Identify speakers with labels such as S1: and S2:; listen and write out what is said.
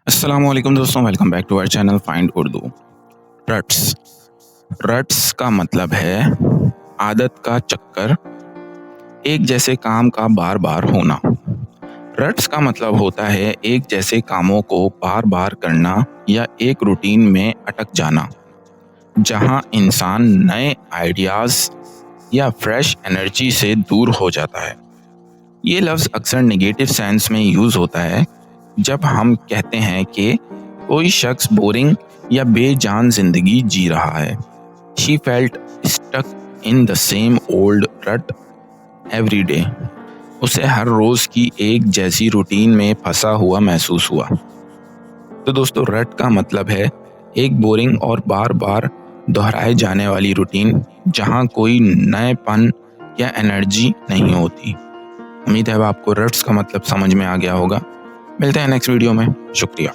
S1: अस्सलामुअलैकुम दोस्तों, welcome back to our channel find Urdu. Ruts ruts का मतलब है आदत का चक्कर, एक जैसे काम का बार बार होना। रट्स का मतलब होता है एक जैसे कामों को बार बार करना या एक रूटीन में अटक जाना, जहां इंसान नए आइडियाज या फ्रेश एनर्जी से दूर हो जाता है। ये लफ्ज़ अक्सर नेगेटिव सेंस में यूज़ होता है जब हम कहते हैं कि कोई शख्स बोरिंग या बेजान जिंदगी जी रहा है। She felt stuck in the same old rut every day. उसे हर रोज की एक जैसी रूटीन में फंसा हुआ महसूस हुआ। तो दोस्तों, रट का मतलब है एक बोरिंग और बार बार दोहराए जाने वाली रूटीन जहां कोई नएपन या एनर्जी नहीं होती। उम्मीद है अब आपको रट्स का मतलब समझ में आ गया होगा। मिलते हैं नेक्स्ट वीडियो में। शुक्रिया।